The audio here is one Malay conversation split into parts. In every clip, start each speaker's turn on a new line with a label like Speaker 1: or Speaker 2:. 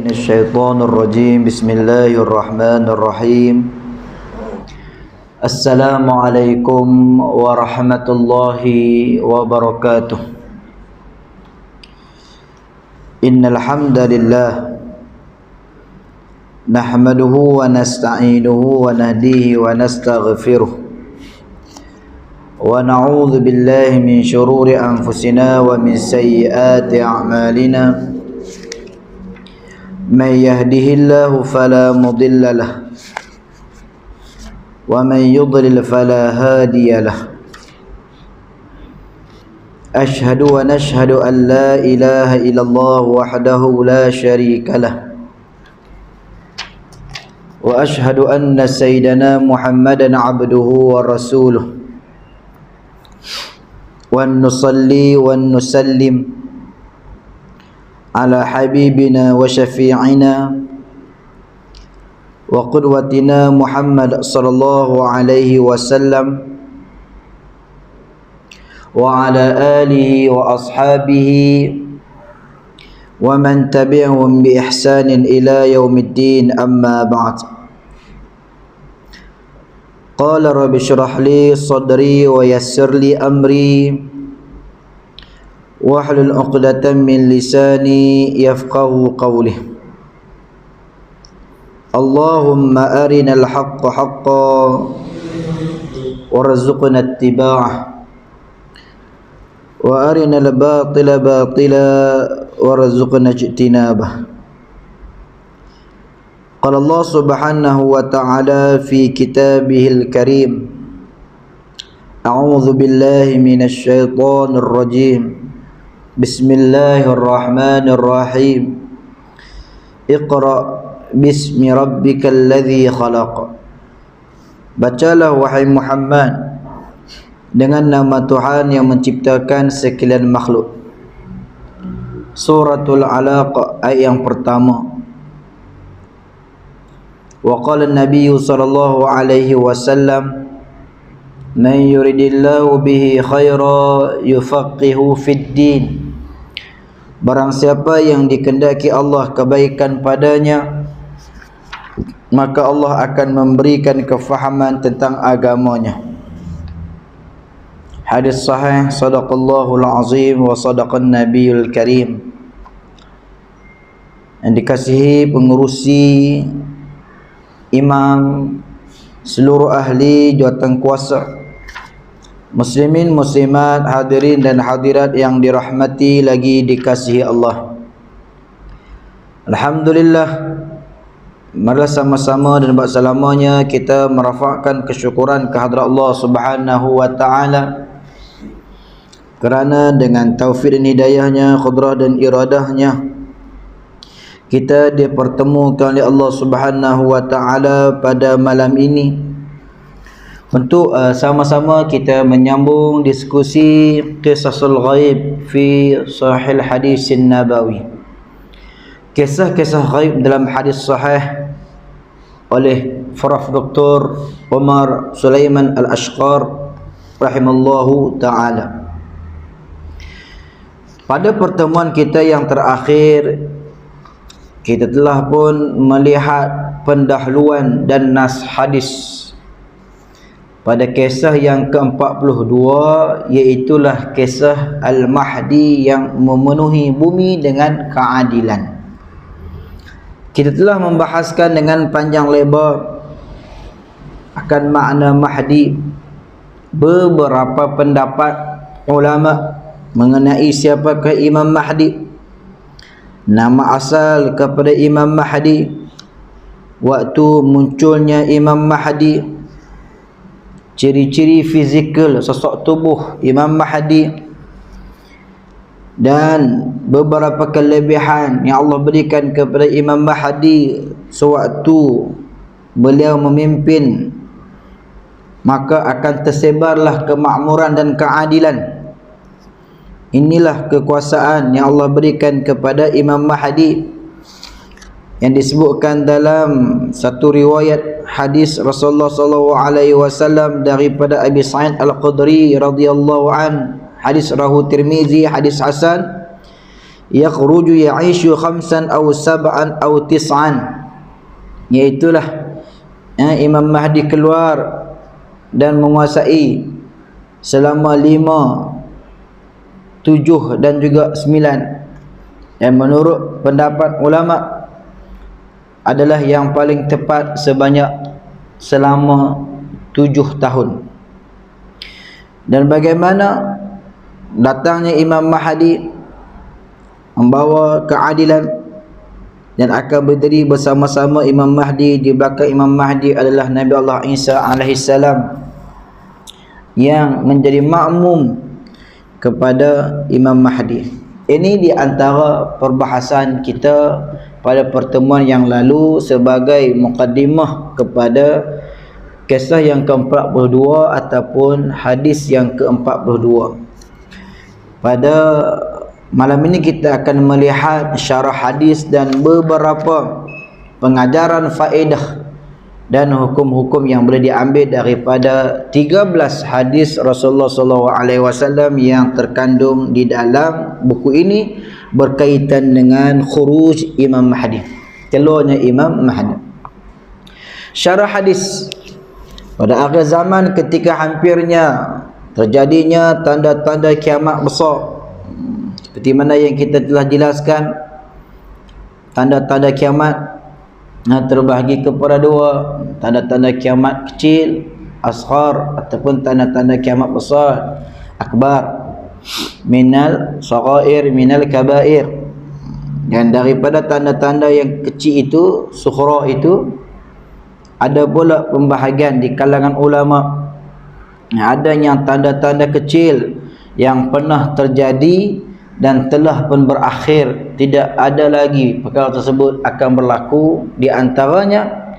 Speaker 1: الشيطان الرجيم بسم الله الرحمن الرحيم السلام عليكم ورحمة الله وبركاته إن الحمد لله نحمده ونستعينه ونهديه ونستغفره ونعوذ بالله من شرور أنفسنا ومن سيئات أعمالنا من يهده الله فلا مضل له ومن يضلل فلا هادي له أشهد ونشهد أن لا إله إلا الله وحده لا شريك له وأشهد أن سيدنا محمدا عبده ورسوله ونصلي ونسلم على حبيبنا وشفيعنا وقدوتنا محمد صلى الله عليه وسلم وعلى آله وأصحابه ومن تبعهم بإحسان إلى يوم الدين أما بعد قال رب اشرح لي صدري ويسر لي أمري واحلل عقدة من لساني يفقه قولي اللهم أرنا الحق حقا وارزقنا اتباعه وأرنا الباطل باطلا وارزقنا اجتنابه قال الله سبحانه وتعالى في كتابه الكريم أعوذ بالله من الشيطان الرجيم بسم الله الرحمن الرحيم اقرأ باسم ربك الذي خلق. Bacalah wahai Muhammad dengan nama Tuhan yang menciptakan sekalian makhluk. Suratul Alaq ayat yang pertama. Wa qala an-nabiy sallallahu alaihi wasallam man yuridillahu bihi khaira yufaqihu fid din. Barang siapa yang dikehendaki Allah kebaikan padanya, maka Allah akan memberikan kefahaman tentang agamanya. Hadis sahih, sadaqallahul azim wa sadaqan nabiyul karim. Yang dikasihi pengurusi, imam, seluruh ahli jawatan kuasa, muslimin, muslimat, hadirin dan hadirat yang dirahmati lagi dikasihi Allah. Alhamdulillah, marilah sama-sama dan berselamanya kita merafakkan kesyukuran kehadrat Allah Subhanahu wa taala kerana dengan taufik dan hidayahnya, qudrah dan iradahnya kita dipertemukan oleh Allah Subhanahu wa taala pada malam ini untuk sama-sama kita menyambung diskusi Qisasul Ghaib fi Sahih Hadis Nabawi. Kisah-kisah ghaib dalam hadis sahih oleh Prof. Dr. Umar Sulaiman Al-Ashqar rahimallahu ta'ala. Pada pertemuan kita yang terakhir, kita telah pun melihat pendahuluan dan nas hadis pada kisah yang ke-42, iaitulah kisah Al-Mahdi yang memenuhi bumi dengan keadilan. Kita telah membahaskan dengan panjang lebar akan makna Mahdi. Beberapa pendapat ulama mengenai siapakah Imam Mahdi, nama asal kepada Imam Mahdi, waktu munculnya Imam Mahdi, ciri-ciri fizikal sosok tubuh Imam Mahdi, dan beberapa kelebihan yang Allah berikan kepada Imam Mahdi sewaktu beliau memimpin, maka akan tersebarlah kemakmuran dan keadilan. Inilah kekuasaan yang Allah berikan kepada Imam Mahdi yang disebutkan dalam satu riwayat hadis Rasulullah SAW daripada Abi Sa'id Al-Khudri radhiyallahu an, hadis rahu Tirmizi, hadis hasan, yakhruju ya'ishu khamsan aw sab'an aw tis'an, iaitulah Imam Mahdi keluar dan menguasai selama 5, 7 dan juga 9, yang menurut pendapat ulama adalah yang paling tepat sebanyak selama 7 tahun. Dan bagaimana datangnya Imam Mahdi membawa keadilan, dan akan berdiri bersama-sama Imam Mahdi. Di belakang Imam Mahdi adalah Nabi Allah Isa alaihissalam yang menjadi makmum kepada Imam Mahdi. Ini di antara perbahasan kita pada pertemuan yang lalu sebagai mukaddimah kepada kisah yang ke-42 ataupun hadis yang ke-42. Pada malam ini kita akan melihat syarah hadis dan beberapa pengajaran faedah dan hukum-hukum yang boleh diambil daripada 13 hadis Rasulullah SAW yang terkandung di dalam buku ini berkaitan dengan khuruj Imam Mahdi, keluarnya Imam Mahdi. Syarah hadis. Pada akhir zaman ketika hampirnya terjadinya tanda-tanda kiamat besar, seperti mana yang kita telah jelaskan, tanda-tanda kiamat terbahagi kepada 2, tanda-tanda kiamat kecil, asghar, ataupun tanda-tanda kiamat besar, akbar, minal saghair minal kabair. Dan daripada tanda-tanda yang kecil itu, sughra itu, ada pula pembahagian di kalangan ulama. Ada yang tanda-tanda kecil yang pernah terjadi dan telah pun berakhir, tidak ada lagi perkara tersebut akan berlaku. Di antaranya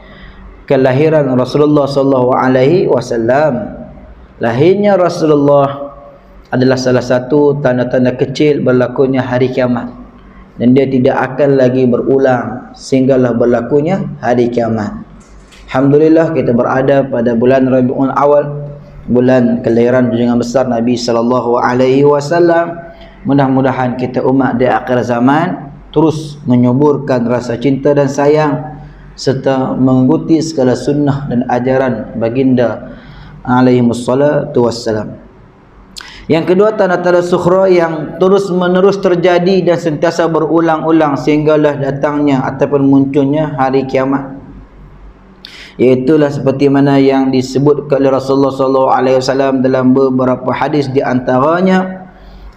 Speaker 1: kelahiran Rasulullah SAW. Lahirnya Rasulullah adalah salah satu tanda-tanda kecil berlakunya hari kiamat, dan dia tidak akan lagi berulang sehinggalah berlakunya hari kiamat. Alhamdulillah kita berada pada bulan Rabiul Awal, bulan kelahiran junjungan besar Nabi SAW. Mudah-mudahan kita umat di akhir zaman terus menyuburkan rasa cinta dan sayang serta mengikuti segala sunnah dan ajaran baginda alaihi wassalatu wassalam. Yang kedua, tanda-tanda sukhra yang terus menerus terjadi dan sentiasa berulang-ulang sehinggalah datangnya ataupun munculnya hari kiamat. Iaitulah seperti mana yang disebut oleh Rasulullah SAW dalam beberapa hadis, di antaranya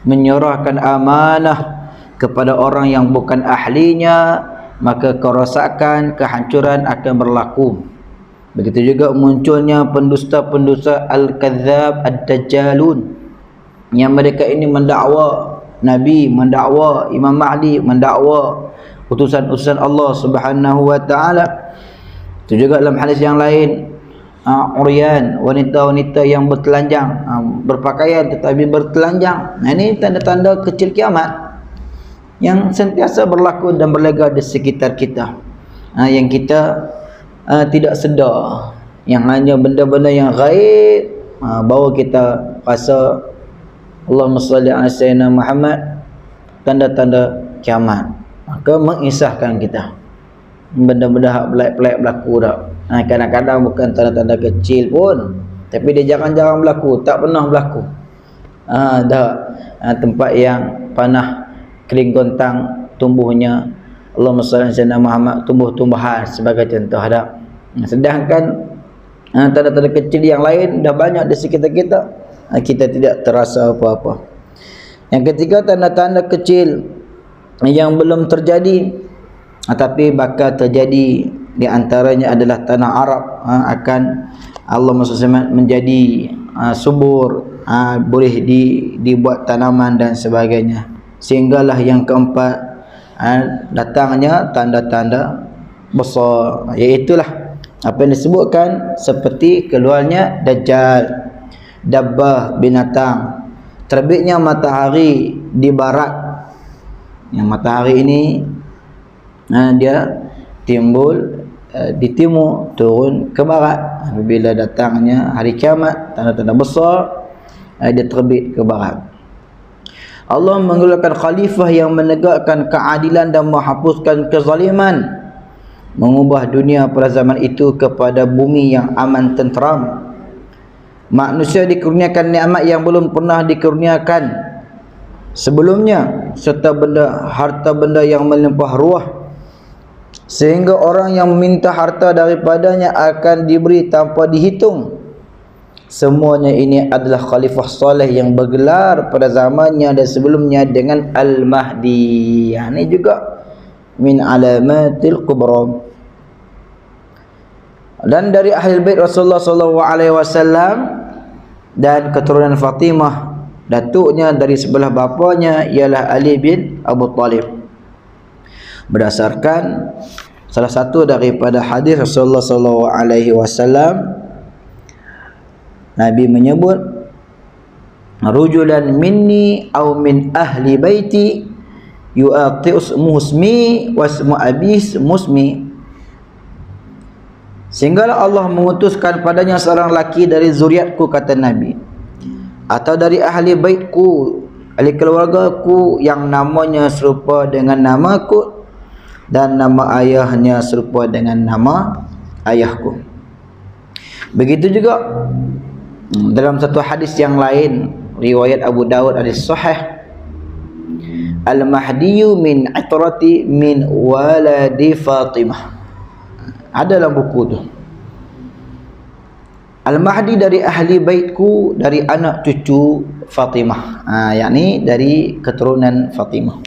Speaker 1: menyerahkan amanah kepada orang yang bukan ahlinya, maka kerosakan, kehancuran akan berlaku. Begitu juga munculnya pendusta-pendusta al-kadzab, ad-dajjalun, yang mereka ini mendakwa Nabi, mendakwa Imam Mahdi, mendakwa utusan-utusan Allah Subhanahu wa taala. Itu juga dalam hadis yang lain, uryan, wanita-wanita yang bertelanjang, berpakaian tetapi bertelanjang. Nah, ini tanda-tanda kecil kiamat yang sentiasa berlaku dan berlega di sekitar kita, yang kita tidak sedar, yang hanya benda-benda yang gaib bahawa kita rasa Allahumma salli ala sayyidina Muhammad, tanda-tanda kiamat, maka mengisahkan kita benda-benda hak pelik-pelik berlaku dah. Kadang-kadang bukan tanda-tanda kecil pun, tapi dia jarang-jarang berlaku, tak pernah berlaku. Tempat yang panah kering gontang tumbuhnya Allahumma shalli ala sayyidina Muhammad, tumbuh-tumbuhan sebagai contoh ada. Sedangkan tanda-tanda kecil yang lain dah banyak di sekitar kita, kita tidak terasa apa-apa. Yang ketiga, tanda-tanda kecil yang belum terjadi tapi bakal terjadi, di antaranya adalah tanah Arab akan Allah SWT menjadi subur, boleh dibuat tanaman dan sebagainya. Sehinggalah yang keempat, datangnya tanda-tanda besar, iaitulah apa yang disebutkan seperti keluarnya Dajjal, dabbah binatang, terbitnya matahari di barat. Yang matahari ini dia timbul di timur, turun ke barat. Apabila datangnya hari kiamat, tanda-tanda besar, dia terbit ke barat. Allah mengeluarkan khalifah yang menegakkan keadilan dan menghapuskan kezaliman, mengubah dunia pada zaman itu kepada bumi yang aman tenteram. Manusia dikurniakan nikmat yang belum pernah dikurniakan sebelumnya, serta harta benda yang melimpah ruah, sehingga orang yang meminta harta daripadanya akan diberi tanpa dihitung. Semuanya ini adalah khalifah soleh yang bergelar pada zamannya dan sebelumnya dengan Al-Mahdi. Ini juga min alamatil kubra. Dan dari ahli bait Rasulullah SAW dan keturunan Fatimah, datuknya dari sebelah bapanya ialah Ali bin Abu Talib. Berdasarkan salah satu daripada hadis Rasulullah SAW, Nabi menyebut, rujulan minni aw min ahli baiti yu'ati usmi wasmu abis musmi. Sehinggalah Allah mengutuskan padanya seorang laki dari zuriatku, kata Nabi, atau dari ahli baitku, ahli keluargaku, yang namanya serupa dengan namaku dan nama ayahnya serupa dengan nama ayahku. Begitu juga dalam satu hadis yang lain, riwayat Abu Dawud hadis sahih, Al-Mahdiyu min itrati min waladi Fatimah. Ada dalam buku tu, Al-Mahdi dari ahli baitku, dari anak cucu Fatimah, yakni dari keturunan Fatimah.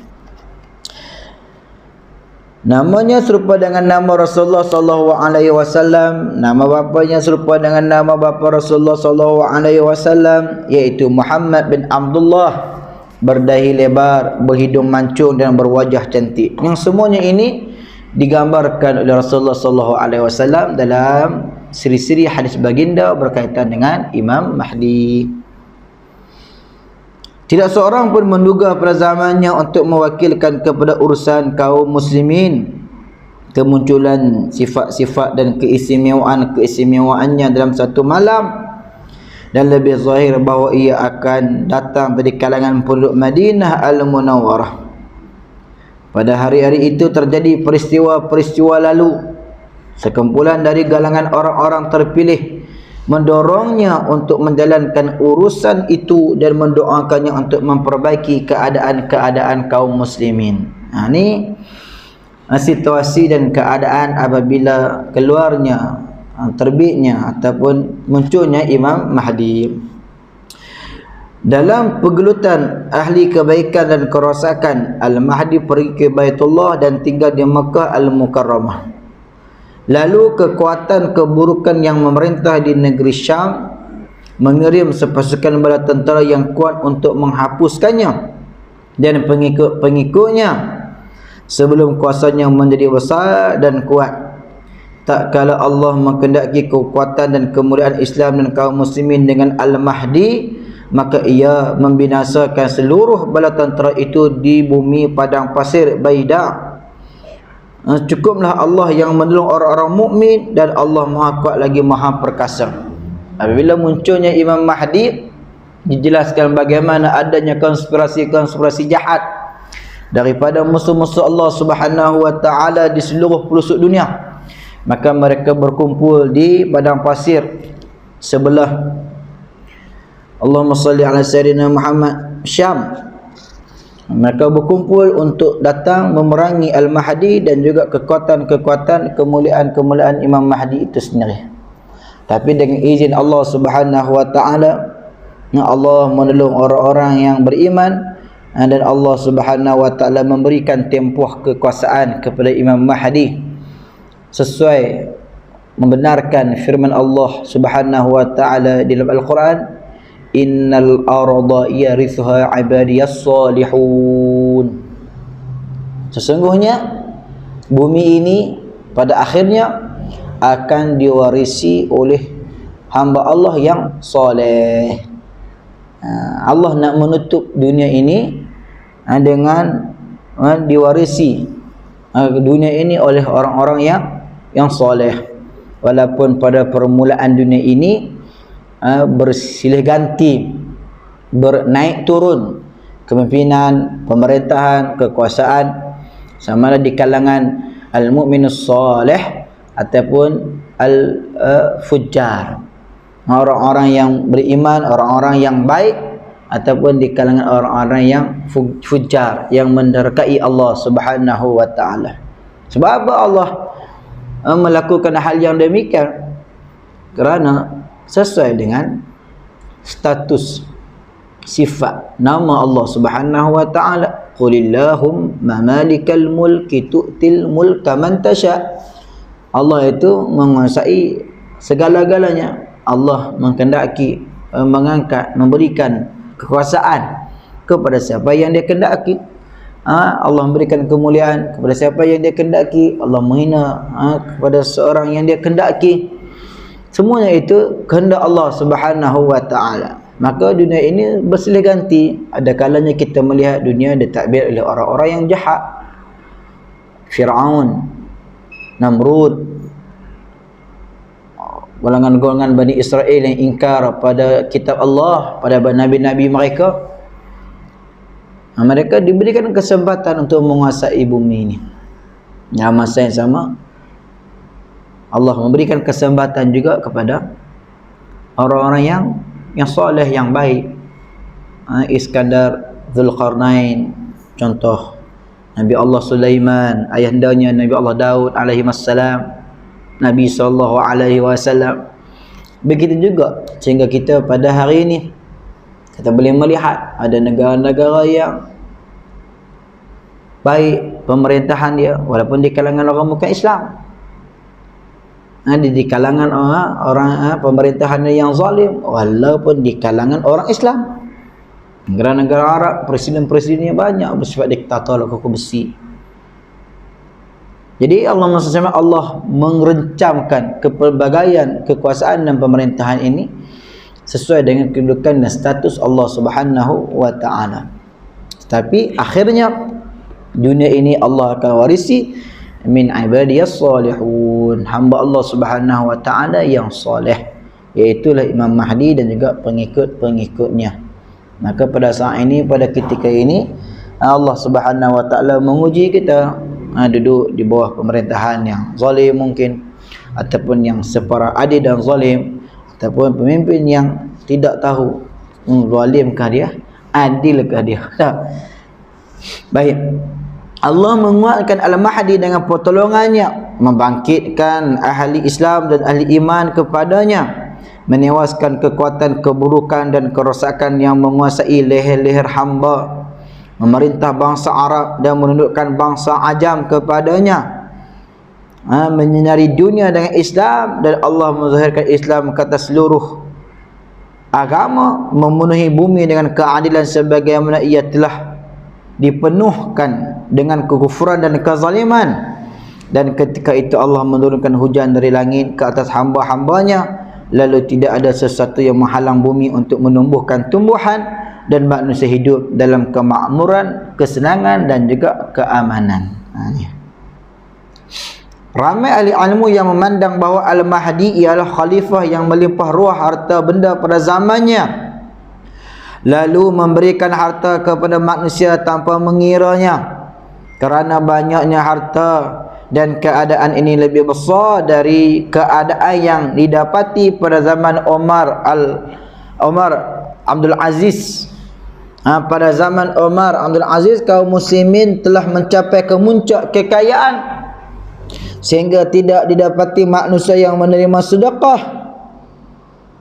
Speaker 1: Namanya serupa dengan nama Rasulullah SAW, nama bapanya serupa dengan nama bapa Rasulullah SAW, iaitu Muhammad bin Abdullah, berdahi lebar, berhidung mancung dan berwajah cantik. Yang semuanya ini digambarkan oleh Rasulullah SAW dalam siri-siri hadis baginda berkaitan dengan Imam Mahdi. Tidak seorang pun menduga pada zamannya untuk mewakilkan kepada urusan kaum muslimin kemunculan sifat-sifat dan keistimewaan-keistimewaannya dalam satu malam, dan lebih zahir bahawa ia akan datang dari kalangan penduduk Madinah Al-Munawwarah. Pada hari-hari itu terjadi peristiwa-peristiwa lalu. Sekumpulan dari galangan orang-orang terpilih mendorongnya untuk menjalankan urusan itu dan mendoakannya untuk memperbaiki keadaan-keadaan kaum muslimin. Ini situasi dan keadaan apabila keluarnya, terbitnya ataupun munculnya Imam Mahdi. Dalam pergelutan ahli kebaikan dan kerosakan, Al-Mahdi pergi ke Baitullah dan tinggal di Makkah Al-Mukarramah. Lalu kekuatan keburukan yang memerintah di negeri Syam mengirim sepasukan bala tentera yang kuat untuk menghapuskannya dan pengikut-pengikutnya sebelum kuasanya menjadi besar dan kuat. Tak kala Allah menghendaki kekuatan dan kemuliaan Islam dan kaum muslimin dengan Al-Mahdi, maka ia membinasakan seluruh bala tentera itu di bumi padang pasir Baida. Cukuplah Allah yang menolong orang-orang mukmin, dan Allah Maha Kuat lagi Maha Perkasa. Apabila munculnya Imam Mahdi, dijelaskan bagaimana adanya konspirasi-konspirasi jahat daripada musuh-musuh Allah Subhanahu wa taala di seluruh pelosok dunia. Maka mereka berkumpul di padang pasir sebelah Allahumma salli ala sayyidina Muhammad, Syam. Mereka berkumpul untuk datang memerangi Al-Mahdi dan juga kekuatan-kekuatan kemuliaan-kemuliaan Imam Mahdi itu sendiri. Tapi dengan izin Allah Subhanahu wa taala, Allah menolong orang-orang yang beriman, dan Allah Subhanahu wa taala memberikan tempoh kekuasaan kepada Imam Mahdi sesuai membenarkan firman Allah Subhanahu wa taala di dalam Al-Quran, innal arda yarithuha ibadiyas salihun. Sesungguhnya bumi ini pada akhirnya akan diwarisi oleh hamba Allah yang soleh. Allah nak menutup dunia ini dengan diwarisi dunia ini oleh orang-orang yang soleh. Walaupun pada permulaan dunia ini bersilih ganti, bernaik turun, kepimpinan, pemerintahan, kekuasaan, sama ada di kalangan al-mu'minus salih ataupun al-fujjar, orang-orang yang beriman, orang-orang yang baik, ataupun di kalangan orang-orang yang fujjar, yang mendurhakai Allah Subhanahu wa taala. Sebab apa Allah melakukan hal yang demikian? Kerana sesuai dengan status sifat nama Allah Subhanahu wa taala. Qulillahumma malikal mulki tu'til mulka man tasha. Allah itu menguasai segala-galanya. Allah menghendaki mengangkat, memberikan kekuasaan kepada siapa yang dia kehendaki. Allah memberikan kemuliaan kepada siapa yang dia kehendaki. Allah menghina kepada seorang yang dia kehendaki. Semuanya itu kehendak Allah Subhanahu wa taala. Maka dunia ini bersilih ganti. Ada kalanya kita melihat dunia ditakbir oleh orang-orang yang jahat. Fir'aun, Namrud, golongan-golongan Bani Israel yang ingkar pada kitab Allah, pada nabi-nabi mereka. Mereka diberikan kesempatan untuk menguasai bumi ini. Dalam masa yang sama, Allah memberikan kesempatan juga kepada orang-orang yang soleh, yang baik. Iskandar, Zulkarnain, contoh Nabi Allah Sulaiman, ayahandanya Nabi Allah Daud alaihi wassalam, Nabi SAW. Begitu juga sehingga kita pada hari ini kita boleh melihat ada negara-negara yang baik pemerintahan dia, walaupun di kalangan orang bukan Islam. Di kalangan orang pemerintahan yang zalim, walaupun di kalangan orang Islam. Negara-negara Arab presiden-presidennya banyak bersifat diktator, kuku besi. Jadi Allah merencamkan kepelbagaian kekuasaan dan pemerintahan ini sesuai dengan kedudukan dan status Allah Subhanahu wa taala. Tapi akhirnya dunia ini Allah akan warisi min ibadiyas salihun, hamba Allah Subhanahu wa taala yang soleh, iaitu Imam Mahdi dan juga pengikut-pengikutnya. Maka pada saat ini, pada ketika ini, Allah Subhanahu wa taala menguji kita duduk di bawah pemerintahan yang zalim mungkin, ataupun yang separa adil dan zalim, ataupun pemimpin yang tidak tahu zalimkah dia, adilkah dia. Baik, Allah menguatkan Al-Mahdi dengan pertolongannya, membangkitkan ahli Islam dan ahli iman kepadanya, menewaskan kekuatan keburukan dan kerosakan yang menguasai leher-leher hamba, memerintah bangsa Arab dan menundukkan bangsa Ajam kepadanya, menyinari dunia dengan Islam, dan Allah menzahirkan Islam ke atas seluruh agama, memenuhi bumi dengan keadilan sebagaimana ia telah dipenuhkan dengan kekufuran dan kezaliman. Dan ketika itu Allah menurunkan hujan dari langit ke atas hamba-hambanya, lalu tidak ada sesuatu yang menghalang bumi untuk menumbuhkan tumbuhan, dan manusia hidup dalam kemakmuran, kesenangan dan juga keamanan. Ramai ahli ilmu yang memandang bahawa Al-Mahdi ialah khalifah yang melimpah ruah harta benda pada zamannya, lalu memberikan harta kepada manusia tanpa mengiranya. Kerana banyaknya harta dan keadaan ini lebih besar dari keadaan yang didapati pada zaman Umar Abdul Aziz. Pada zaman Umar Abdul Aziz, kaum muslimin telah mencapai kemuncak kekayaan sehingga tidak didapati manusia yang menerima sedekah,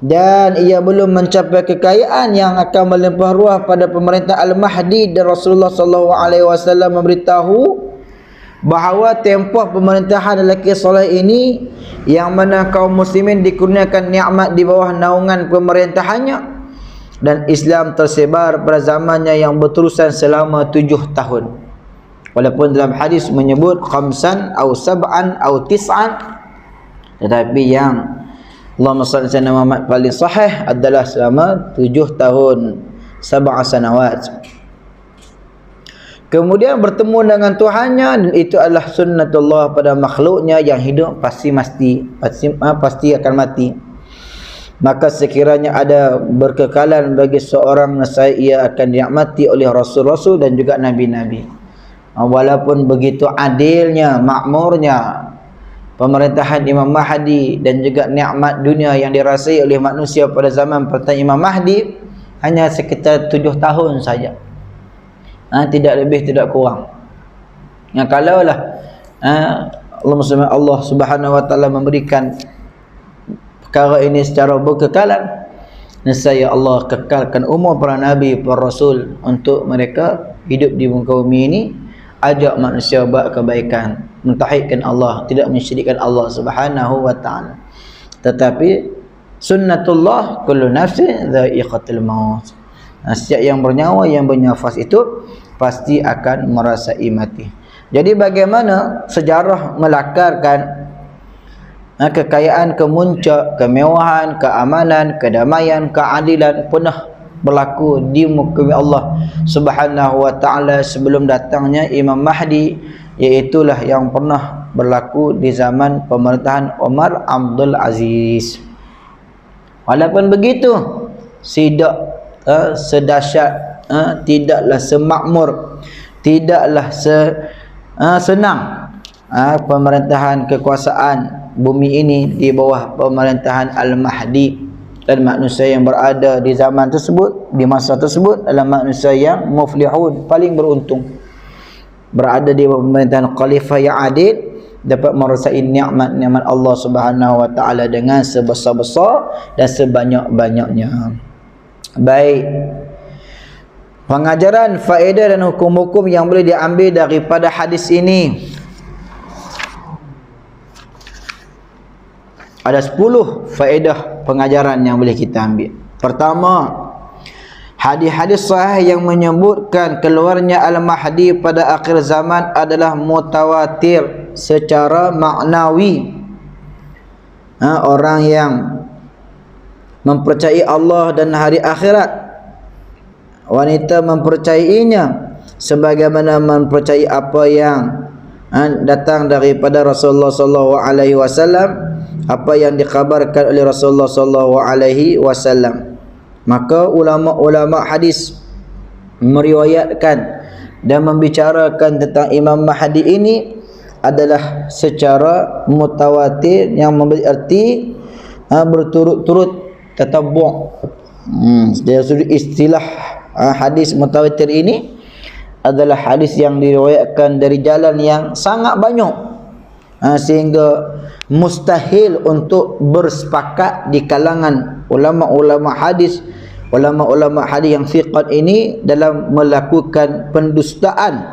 Speaker 1: dan ia belum mencapai kekayaan yang akan melimpah ruah pada pemerintah Al-Mahdi. Dan Rasulullah SAW memberitahu bahawa tempoh pemerintahan lelaki soleh ini, yang mana kaum muslimin dikurniakan nikmat di bawah naungan pemerintahannya, dan Islam tersebar pada zamannya yang berterusan selama 7 tahun. Walaupun dalam hadis menyebut khamsan atau sab'an atau tis'an, tetapi yang Allahumma salli ala Muhammad paling sahih adalah selama 7 tahun, 7 sanawat. Kemudian bertemu dengan Tuhannya, dan itu adalah sunnatullah pada makhluknya yang hidup pasti akan mati. maka sekiranya ada berkekalan bagi seorang nescaya ia akan dinikmati oleh rasul-rasul dan juga nabi-nabi. Walaupun begitu adilnya, makmurnya pemerintahan Imam Mahdi dan juga nikmat dunia yang dirasai oleh manusia pada zaman pertama Imam Mahdi, hanya sekitar 7 tahun saja. Tidak lebih, tidak kurang. Kalaulah Allah Subhanahu wa taala memberikan perkara ini secara berkekalan, nescaya Allah kekalkan umur para nabi, para rasul untuk mereka hidup di muka bumi ini, ajak manusia buat kebaikan, mentauhidkan Allah, tidak mensyirikkan Allah Subhanahu wa taala. Tetapi sunnatullah kullu nafsin dha'iqatul maut. Setiap yang bernyawa, yang bernafas itu pasti akan merasai mati. Jadi bagaimana sejarah melakarkan kekayaan, kemuncak, kemewahan, keamanan, kedamaian, keadilan pernah berlaku di muka Allah Subhanahu wa taala sebelum datangnya Imam Mahdi, iaitulah yang pernah berlaku di zaman pemerintahan Umar Abdul Aziz. Walaupun begitu, tidak sedahsyat, tidaklah semakmur, tidaklah senang pemerintahan kekuasaan bumi ini di bawah pemerintahan Al-Mahdi, dan manusia yang berada di zaman tersebut, di masa tersebut adalah manusia yang muflihun, paling beruntung, berada di bawah pemerintahan khalifah yang adil, dapat merasai nikmat-nikmat Allah Subhanahu wa taala dengan sebesar-besar dan sebanyak-banyaknya. Baik, pengajaran, faedah dan hukum-hukum yang boleh diambil daripada hadis ini ada 10 faedah pengajaran yang boleh kita ambil. Pertama, hadis-hadis sahih yang menyebutkan keluarnya Al-Mahdi pada akhir zaman adalah mutawatir secara maknawi. Orang yang mempercayai Allah dan hari akhirat, wanita mempercayainya sebagaimana mempercayai apa yang datang daripada Rasulullah sallallahu alaihi wasallam, apa yang dikhabarkan oleh Rasulullah sallallahu alaihi wasallam. Maka ulama-ulama hadis meriwayatkan dan membicarakan tentang Imam Mahdi ini adalah secara mutawatir, yang memberi arti berturut-turut, tatabbu'. Dari sudut istilah hadis mutawatir ini adalah hadis yang diriwayatkan dari jalan yang sangat banyak, sehingga mustahil untuk bersepakat di kalangan ulama-ulama hadis yang thiqat ini dalam melakukan pendustaan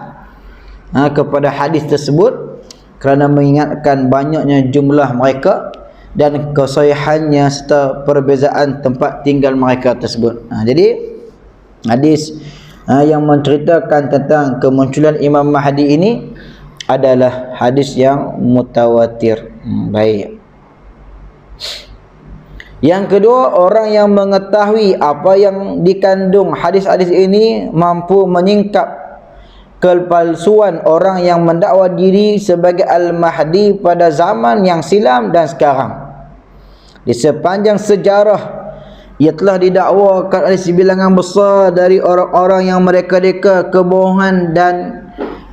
Speaker 1: kepada hadis tersebut, kerana mengingatkan banyaknya jumlah mereka dan kesahihannya serta perbezaan tempat tinggal mereka tersebut. Jadi hadis yang menceritakan tentang kemunculan Imam Mahdi ini adalah hadis yang mutawatir. Baik. Yang kedua, orang yang mengetahui apa yang dikandung hadis-hadis ini mampu menyingkap kepalsuan orang yang mendakwa diri sebagai Al-Mahdi pada zaman yang silam dan sekarang. Di sepanjang sejarah, ia telah didakwakan oleh sebilangan besar dari orang-orang yang mereka-reka kebohongan dan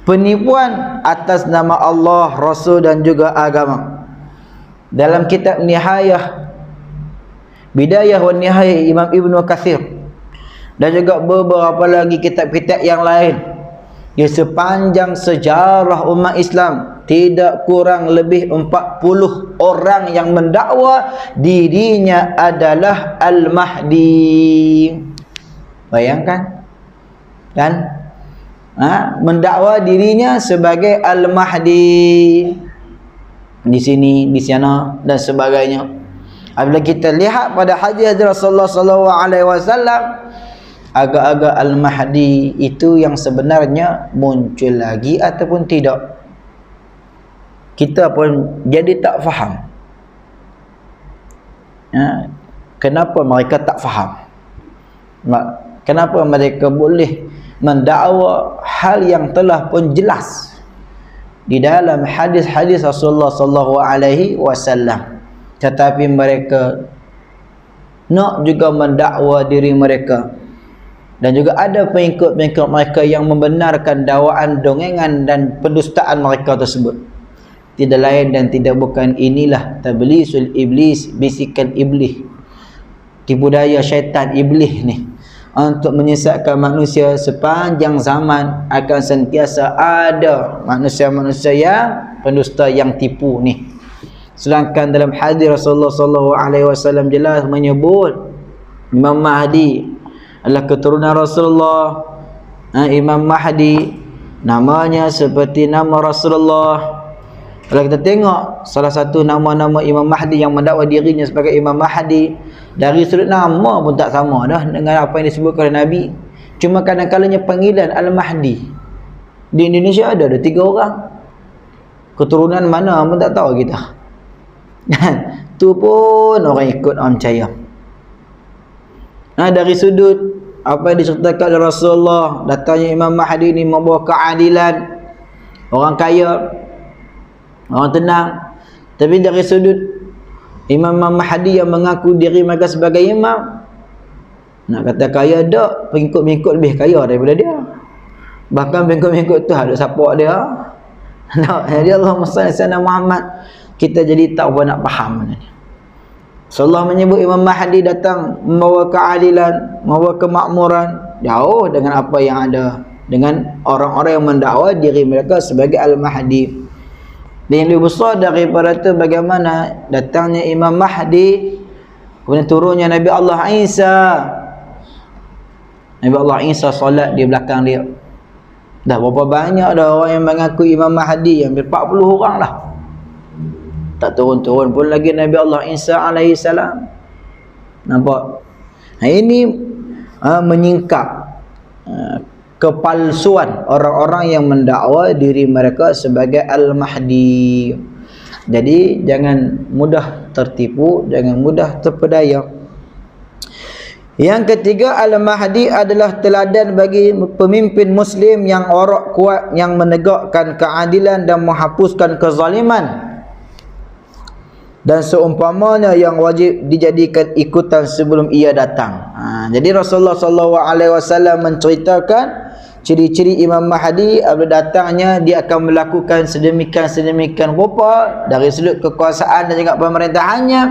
Speaker 1: penipuan atas nama Allah, Rasul dan juga agama. Dalam kitab Bidayah wa Nihayah Imam Ibn Katsir dan juga beberapa lagi kitab-kitab yang lain, di sepanjang sejarah umat Islam tidak kurang lebih 40 orang yang mendakwa dirinya adalah Al-Mahdi. Bayangkan kan, mendakwa dirinya sebagai Al-Mahdi di sini, di sana dan sebagainya. Apabila kita lihat pada hadis Rasulullah sallallahu alaihi wasallam, agak-agak Al-Mahdi itu yang sebenarnya muncul lagi ataupun tidak, kita pun jadi tak faham. Kenapa mereka tak faham? Kenapa mereka boleh mendakwa hal yang telah pun jelas di dalam hadis-hadis Rasulullah sallallahu alaihi wasallam, tetapi mereka nak juga mendakwa diri mereka, dan juga ada pengikut-pengikut mereka yang membenarkan dakwaan dongengan dan pendustaan mereka tersebut. Tidak lain dan tidak bukan inilah tablisul iblis, bisikan iblis, tipu daya syaitan iblis ni untuk menyesatkan manusia. Sepanjang zaman akan sentiasa ada manusia-manusia yang pendusta, yang tipu ni. Sedangkan dalam hadis Rasulullah SAW jelas menyebut Imam Mahdi adalah keturunan Rasulullah. Imam Mahdi namanya seperti nama Rasulullah. Kalau kita tengok salah satu nama-nama Imam Mahdi yang mendakwa dirinya sebagai Imam Mahdi, dari sudut nama pun tak sama dah dengan apa yang disebutkan oleh Nabi. Cuma kadang-kadangnya panggilan Al-Mahdi. Di Indonesia ada 3 orang. Keturunan mana pun tak tahu kita. Tu pun orang ikut, orang percaya. Dari sudut apa yang diceritakan oleh Rasulullah, datangnya Imam Mahdi ini membawa keadilan, orang kaya, orang tenang. Tapi dari sudut Imam Mahdi yang mengaku diri mereka sebagai imam, nak kata kaya tak, pengikut-pengikut lebih kaya daripada dia. Bahkan pengikut-pengikut tu ada support dia. Jadi Allahumma salli ala Muhammad, kita jadi tak apa nak faham ni. Allah menyebut Imam Mahdi datang membawa keadilan, membawa kemakmuran, jauh dengan apa yang ada dengan orang-orang yang mendakwa diri mereka sebagai Al-Mahdi. Dan yang lebih besar daripada itu, bagaimana datangnya Imam Mahdi, kemudian turunnya Nabi Allah Isa. Nabi Allah Isa solat di belakang dia. Dah berapa banyak dah orang yang mengaku Imam Mahdi, hampir 40 orang lah. Tak turun-turun pun lagi Nabi Allah Isa alaihi salam. Nampak? Ini menyingkap kepalsuan orang-orang yang mendakwa diri mereka sebagai Al-Mahdi. Jadi jangan mudah tertipu, jangan mudah terpedaya. Yang ketiga, Al-Mahdi adalah teladan bagi pemimpin Muslim yang warak kuat, yang menegakkan keadilan dan menghapuskan kezaliman, dan seumpamanya yang wajib dijadikan ikutan sebelum ia datang. Jadi Rasulullah SAW menceritakan ciri-ciri Imam Mahdi. Apabila datangnya, dia akan melakukan sedemikian rupa dari sudut kekuasaan dan juga pemerintahannya,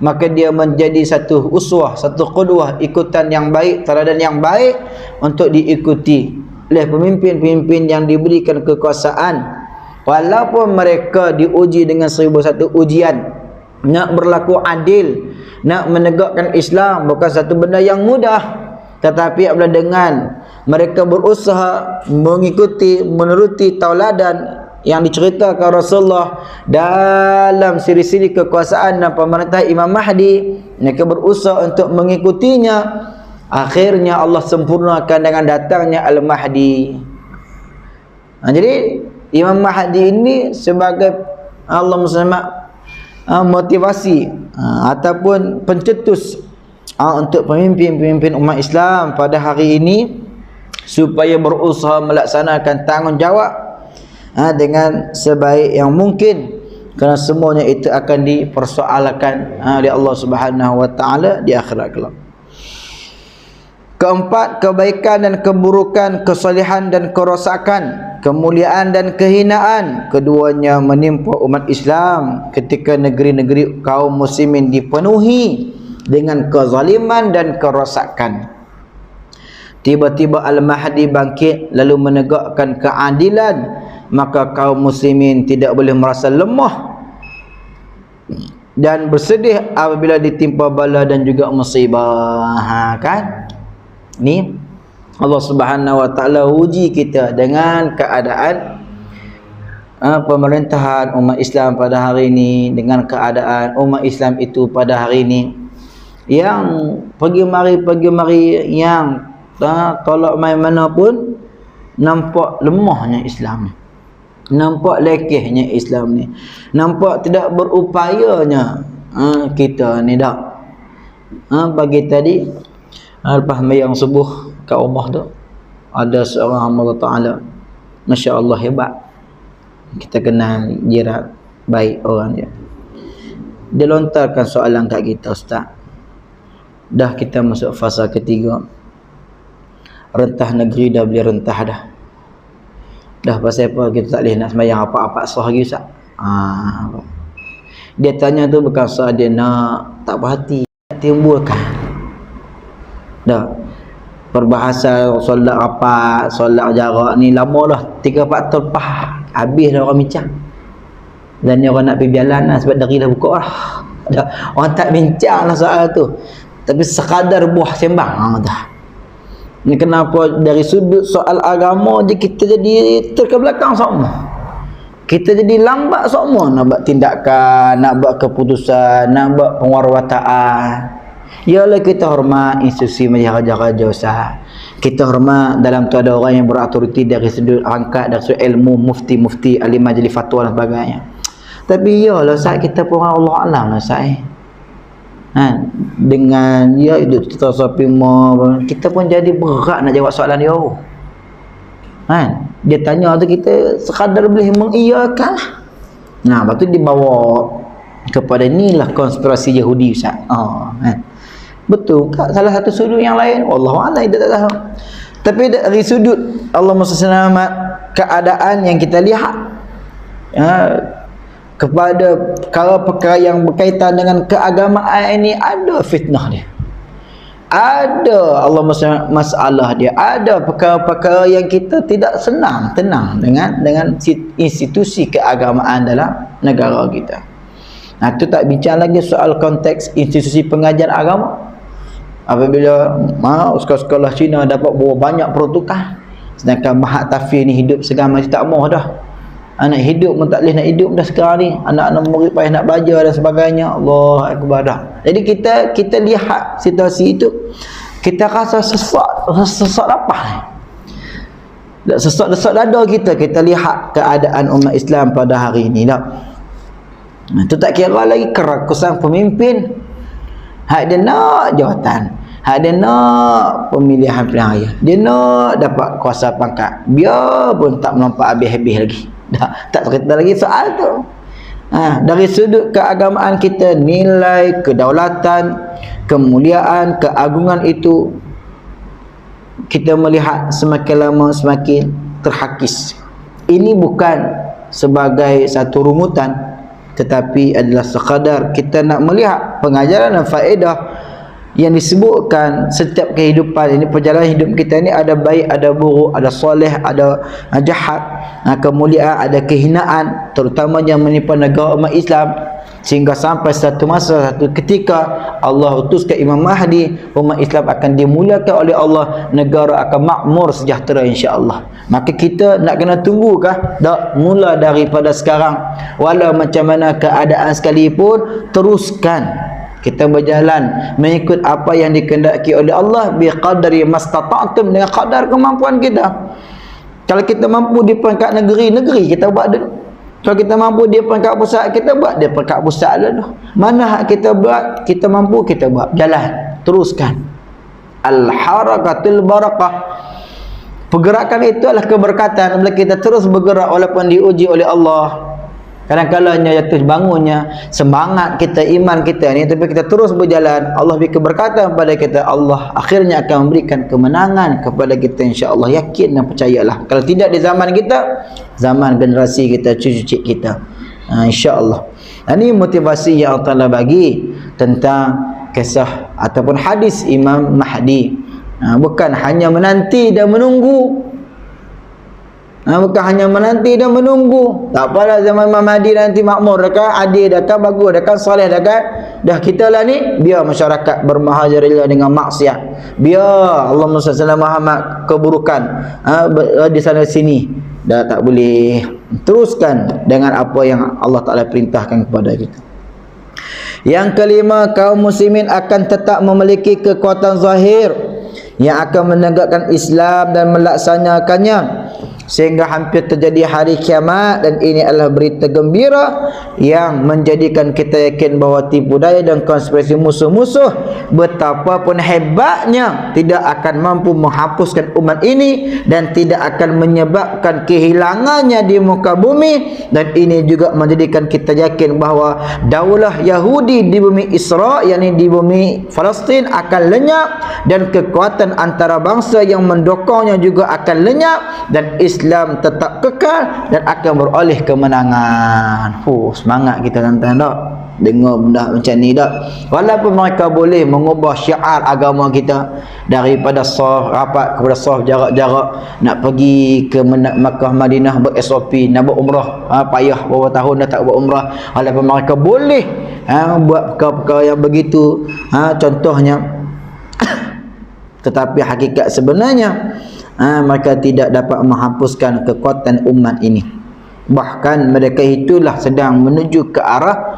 Speaker 1: maka dia menjadi satu uswah, satu qudwah, ikutan yang baik, teladan yang baik untuk diikuti oleh pemimpin-pemimpin yang diberikan kekuasaan, walaupun mereka diuji dengan 1001 ujian. Nak berlaku adil, nak menegakkan Islam bukan satu benda yang mudah. Tetapi apabila dengan mereka berusaha mengikuti, menuruti tauladan yang diceritakan Rasulullah dalam siri-siri kekuasaan dan pemerintahan Imam Mahdi, mereka berusaha untuk mengikutinya, akhirnya Allah sempurnakan dengan datangnya Al-Mahdi. Jadi Imam Mahdi ini sebagai Allah motivasi ataupun pencetus untuk pemimpin-pemimpin umat Islam pada hari ini supaya berusaha melaksanakan tanggungjawab dengan sebaik yang mungkin, kerana semuanya itu akan dipersoalkan oleh Allah Subhanahu wa taala di akhirat kelak. Keempat, kebaikan dan keburukan, kesalehan dan kerosakan, kemuliaan dan kehinaan, keduanya menimpa umat Islam ketika negeri-negeri kaum muslimin dipenuhi dengan kezaliman dan kerosakan. Tiba-tiba Al-Mahdi bangkit lalu menegakkan keadilan, maka kaum muslimin tidak boleh merasa lemah dan bersedih apabila ditimpa bala dan juga musibah. Kan? Ni Allah Subhanahu wa taala uji kita dengan keadaan pemerintahan umat Islam pada hari ini, dengan keadaan umat Islam itu pada hari ini yang pergi mari yang tolak main mana pun nampak lemahnya Islam ni, nampak lekehnya Islam ni, nampak tidak berupayanya kita ni dak. Pagi tadi lepas mayang subuh kat rumah tu ada seorang hamba Allah Ta'ala, Masya Allah hebat, kita kenal jiran baik orang dia. Dia lontarkan soalan kat kita, Ustaz, dah kita masuk fasa ketiga. Rentah negeri dah boleh rentah dah. Dah pasal apa kita tak boleh nak sembahyang apa-apa sah lagi Ustaz. Dia tanya tu bukan soal dia nak tak berhati, timbulkan. Dah perbahasa solat apa, solat jarak ni lama dah 3-4 tahun lepas habis dah orang bincang. Dan ni orang nak pergi jalan lah sebab dari dah buka lah. Dah orang tak bincang lah soal tu. Tapi sekadar buah sembang dah. Ni kenapa dari sudut soal agama je kita jadi terkebelakang semua. Kita jadi lambat semua nak buat tindakan, nak buat keputusan, nak buat penguarwataan. Yalah kita hormat institusi majlis raja-raja Ustaz. Kita hormat dalam tu ada orang yang berautoriti dari sudut angkat, dari sudut ilmu, mufti-mufti, ahli majlis fatwa dan sebagainya. Tapi yalah Ustaz, kita pun Allah alam lah Ustaz. Dengan ya itu kita kita pun jadi berat nak jawab soalan dia. Dia tanya tu kita sekadar boleh mengiyakan. Lepas tu dibawa kepada inilah konspirasi Yahudi Ustaz. Betul tak salah satu sudut yang lain? Wallahualam kita tak tahu. Tapi dari sudut Allah SWT keadaan yang kita lihat kepada perkara yang berkaitan dengan keagamaan ini ada fitnah dia. Ada Allah masalah dia, ada perkara-perkara yang kita tidak tenang dengan institusi keagamaan dalam negara kita. Itu tak bincang lagi soal konteks institusi pengajian agama. Apabila sekolah-sekolah Cina dapat bawa banyak peruntukan, sedangkan Mahat Tafsir ni hidup segan macam tak mahu dah. Anak hidup pun tak boleh nak hidup dah sekarang ni. Anak-anak murid payah nak belajar dan sebagainya. Allah Akbar dah. Jadi kita lihat situasi itu, kita rasa sesak lapar. Sesak dada kita lihat keadaan umat Islam pada hari ini dah. Itu tak kira lagi kerakusan pemimpin. Hak dia nak jawatan, hak dia nak pemilihan pilihan raya, dia nak dapat kuasa pangkat, biar pun tak melompat habis-habis lagi. Dah tak cerita lagi soal tu. Dari sudut keagamaan kita, nilai kedaulatan, kemuliaan, keagungan itu kita melihat semakin lama semakin terhakis. Ini bukan sebagai satu rumutan, tetapi adalah sekadar kita nak melihat pengajaran dan faedah yang disebutkan setiap kehidupan ini. Perjalanan hidup kita ni ada baik, ada buruk, ada soleh, ada jahat, kemuliaan, ada kehinaan, terutamanya menimpa negara umat Islam, sehingga sampai satu masa, satu ketika Allah utuskan Imam Mahdi, umat Islam akan dimuliakan oleh Allah, negara akan makmur sejahtera insya-Allah. Maka kita nak kena tunggu tak? Mula daripada sekarang, walau macam mana keadaan sekalipun, teruskan kita berjalan mengikut apa yang dikehendaki oleh Allah, biqadri mastata'tum, dengan kadar kemampuan kita. Kalau kita mampu di peringkat negeri kita buat dulu. Kalau kita mampu di peringkat pusat, kita buat di peringkat pusat dulu. Mana hak kita buat, kita mampu, kita buat. Jalan, teruskan. Al-harakatul barakah. Pergerakan itu adalah keberkatan bila kita terus bergerak walaupun diuji oleh Allah. Kadang-kadangnya jatuh bangunnya semangat kita, iman kita ni, tapi kita terus berjalan, Allah beri keberkatan kepada kita, Allah akhirnya akan memberikan kemenangan kepada kita insya-Allah. Yakin dan percayalah. Kalau tidak di zaman kita, zaman generasi kita, cucu-cucu kita, insya-Allah. Ini motivasi yang Allah bagi tentang kisah ataupun hadis Imam Mahdi. Bukan hanya menanti dan menunggu. Bukan hanya menanti dan menunggu. Tak apalah zaman Imam Mahdi nanti makmur dah kan, adil dah kan, bagus dah kan, soleh dah kan. Dah kita lah ni, biar masyarakat bermahajarillah dengan maksiat. Biar Allah SWT Muhammad keburukan di sana sini. Dah tak boleh. Teruskan dengan apa yang Allah Ta'ala perintahkan kepada kita. Yang kelima, kaum muslimin akan tetap memiliki kekuatan zahir yang akan menegakkan Islam dan melaksanakannya. sehingga hampir terjadi hari kiamat. Dan ini adalah berita gembira yang menjadikan kita yakin bahawa tipu daya dan konspirasi musuh-musuh betapapun hebatnya tidak akan mampu menghapuskan umat ini dan tidak akan menyebabkan kehilangannya di muka bumi. Dan ini juga menjadikan kita yakin bahawa daulah Yahudi di bumi Israel, yakni di bumi Palestin, akan lenyap, dan kekuatan antarabangsa yang mendokongnya juga akan lenyap, dan Islam tetap kekal dan akan beroleh kemenangan. Semangat kita tuan-tuan tak? Dengar benda macam ni tak? Walaupun mereka boleh mengubah syiar agama kita daripada saf rapat kepada saf jarak-jarak, nak pergi ke Makkah Madinah ber-SOP, nak buat umrah, payah beberapa tahun dah tak buat umrah. Walaupun mereka boleh buat perkara-perkara yang begitu, contohnya tetapi hakikat sebenarnya mereka tidak dapat menghapuskan kekuatan umat ini. Bahkan mereka itulah sedang menuju ke arah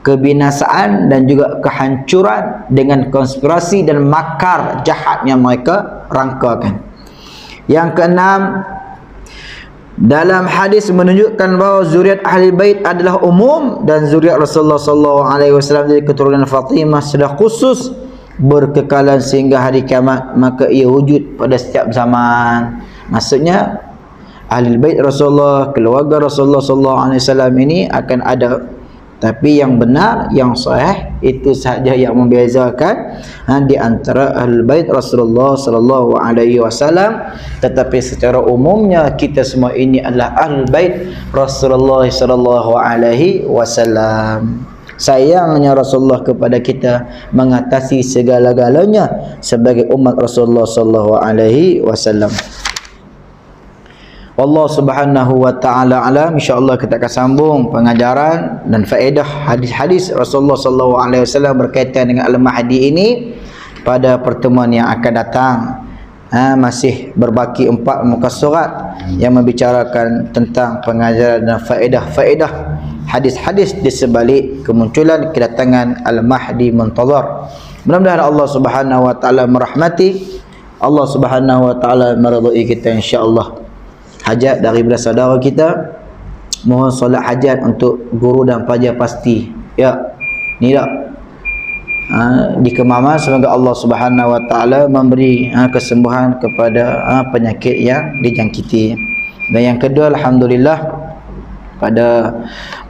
Speaker 1: kebinasaan dan juga kehancuran dengan konspirasi dan makar jahat yang mereka rangkakan. Yang keenam, dalam hadis menunjukkan bahawa zuriat ahli bait adalah umum, dan zuriat Rasulullah SAW dari keturunan Fatimah sudah khusus berkekalan sehingga hari kiamat, maka ia wujud pada setiap zaman. Maksudnya ahli bait Rasulullah, keluarga Rasulullah SAW ini akan ada. Tapi yang benar, yang sahih, itu sahaja yang membezakan di antara ahli bait Rasulullah SAW. Tetapi secara umumnya kita semua ini adalah ahli bait Rasulullah SAW. Sayangnya Rasulullah kepada kita mengatasi segala-galanya sebagai umat Rasulullah SAW. Allah Subhanahu wa taala alam. Insya-Allah kita akan sambung pengajaran dan faedah hadis-hadis Rasulullah SAW berkaitan dengan Al-Mahdi ini pada pertemuan yang akan datang. Masih berbaki 4 muka surat yang membicarakan tentang pengajaran dan faedah-faedah hadis-hadis di sebalik kemunculan kedatangan Al-Mahdi Muntazar. Mudah-mudahan Allah Subhanahu wa taala merahmati, Allah Subhanahu wa taala meridai kita insya-Allah. Hajat daripada saudara kita, mohon solat hajat untuk guru dan pelajar pasti. Ya, ni tak? Di Kemaman, semoga Allah Subhanahu wa taala memberi kesembuhan kepada penyakit yang dijangkiti. Dan yang kedua, alhamdulillah, pada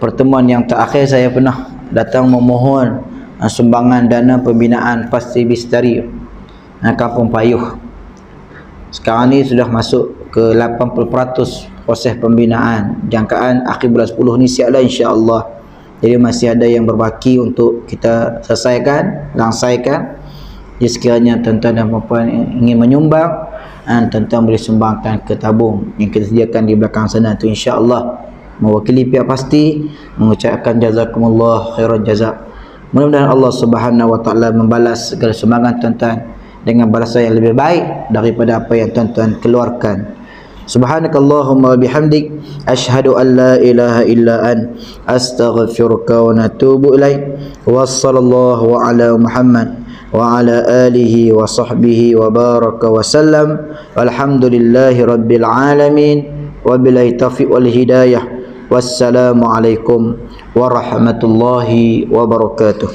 Speaker 1: pertemuan yang terakhir saya pernah datang memohon sumbangan dana pembinaan Pasti Bistari Kampung Payuh. Sekarang ni sudah masuk ke 80% proses pembinaan. Jangkaan akhir bulan 10 ni siap dah insya-Allah. Jadi masih ada yang berbaki untuk kita selesaikan, langsaikan. Jadi sekiranya tuan-tuan dan puan ingin menyumbang, tuan-tuan boleh sumbangkan ke tabung yang kita sediakan di belakang sana tu insya-Allah. Mewakili pihak Pasti mengucapkan jazakumullah khairan jazak. Mudah-mudahan Allah Subhanahu wa taala membalas segala sumbangan tuan-tuan dengan balasan yang lebih baik daripada apa yang tuan-tuan keluarkan. Subhanakallahumma wa bihamdik, asyhadu an la ilaha illa an, astaghfiruka wa natubu ilaik. Wassallallahu ala Muhammad wa ala alihi wa sahbihi wa baraka wa sallam. Walhamdulillahi rabbil alamin, wa billahi taufiq wal hidayah. Wassalamu alaikum warahmatullahi wabarakatuh.